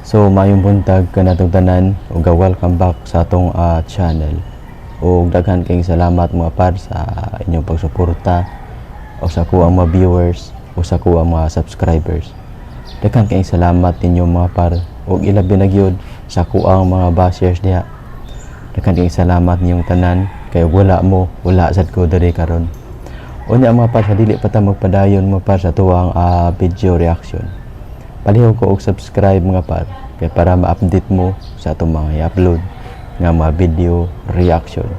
So mayong buntag kanatong tanan ug welcome back sa atong channel. Ug daghan kayong salamat mga par sa inyong pagsuporta o sa kuang mga viewers o sa kuang mga subscribers. Daghan kayong salamat ninyo mga par ug ilabi na gyud sa kuang mga bashers diha. Daghan kayong salamat ninyong tanan kay wala mo wala sad ko diri karon. Unya mga par sa dili pa ta magpadayon mga par sa tuwang video reaction. Palihog ko og subscribe mga par kay para ma-update mo sa atong mga i-upload nga mga video reaction.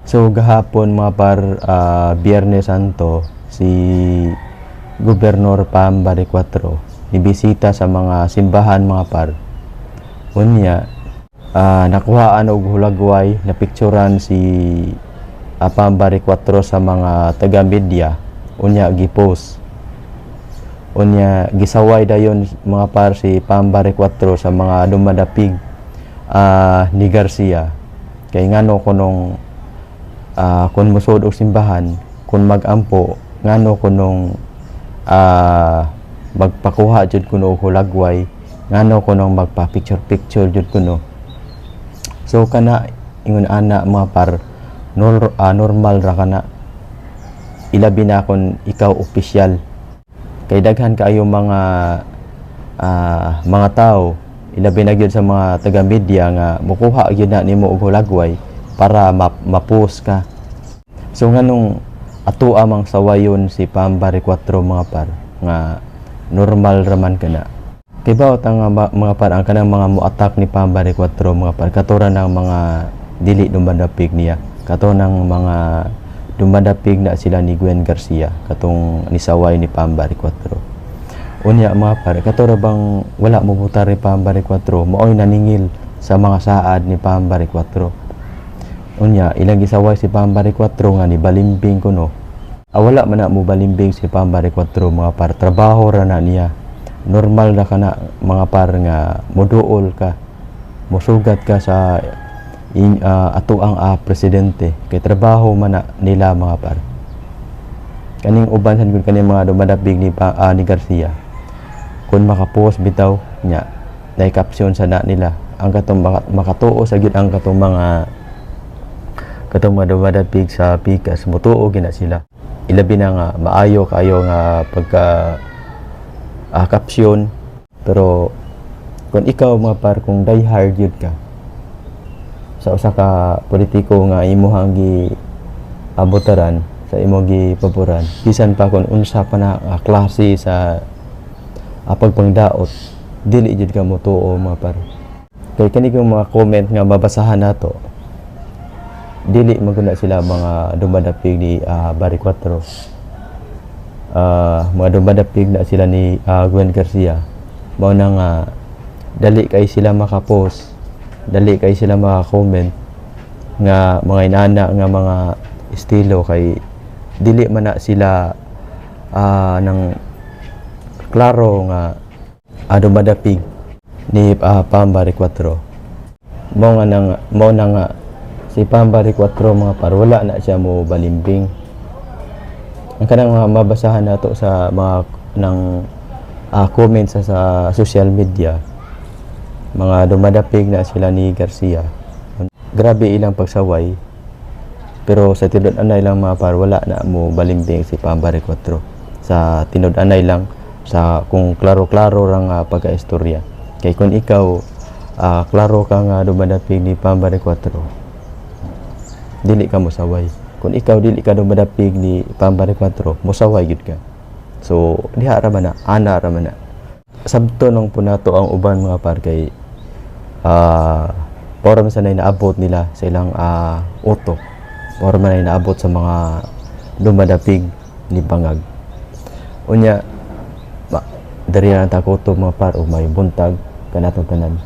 So gahapon mga par Biyernes Santo si Gobernador Pam Bariccuatro nibisita sa mga simbahan mga par. Unya nakuhaan og hulagway na picturean si Pam Bariccuatro sa mga taga-media. Unya gipost. Unya gisaway dayon mga par si Pam Bariccuatro sa mga dumadapig ni Garcia kay ngano kunong kun musud og simbahan kun magampo ngano kunong magpakuha jud kuno og hulagway ngano kunong magpa picture jud kuno. So kana ingon ana mga par normal ra kana ilabi na kun ikaw opisyal kay daghan kaayo mga tao ilabi na gyud sa mga taga-media nga mukuha gyud na nimo og hulagway para ma-post ka. So nganong ato amang sawayon si Pam Bariccuatro mga par nga normal raman kana. Kay bawat ang mga par ang kanang mga mo-attack ni Pam Bariccuatro mga par katuran ng mga dili dumadapig niya. Kato ng mga dumadapig na sila ni Gwen Garcia katong nisaway ni Pam Bariccuatro. Unya mga par kato ra bang wala mo butar ni Pam Bariccuatro maoy naningil sa mga saad ni Pam Bariccuatro. Unya ilang gisaway si Pam Bariccuatro nga ni balimbing kuno. Wala man na mo balimbing si Pam Bariccuatro mga par trabaho ra na niya. Normal na kana mga par nga moduol ka mosugat ka sa ato ang presidente kay trabaho man na nila mga par. Kaning uban san kun kaning mga dumadapig ni Garcia kun makapost bitaw nya nay caption sa na nila ang katong makatuo sa gyud ang katong mga dumadapig sa pikas mutuo gina sila. Ilabi na nga maayo kayo nga pagka caption pero kung ikaw mga par kung die hard yun ka sa usa ka politiko nga imuhang abotaran sa imong gipaboran bisan pa kung unsa pa na klase sa pagpangdaot dili jud ka motuo mga par. Kay kani kong mga comment nga mabasahan nato dili maguna sila mga dumadapig ni Bariccuatro. Mga dumadapig na sila ni Gwen Garcia mao na nga dali kay sila makapost dali kay sila maka-comment nga mga inana nga mga estilo kay dili man na sila nang klaro nga dumadapig ni Pam Bariccuatro. Mao na nga si Pam Bariccuatro mga par wala na siya mo balimbing. Ang kanang mabasahan nato sa mga ng comments sa social media mga dumadapig na sila ni Garcia. Grabe ilang pagsaway pero sa tinud-anay lang mga par wala na mo balimbing si Pam Bariccuatro. Sa tinud-anay lang sa kung klaro-klaro rang pagkaistorya. Kay kung ikaw klaro ka nga dumadapig ni Pam Bariccuatro dili ka mosaway. Kung ikaw dili ka dumadapig ni Pam Bariccuatro mosaway gid ka. So diha ra man na ana ra man na. Sabto nung punato ang uban mga par kay para man sanay naabot nila sa ilang utok para man naabot sa mga dumadapig ni bangag. Unya dari ang takoto mga par o may buntag kanatong tanan.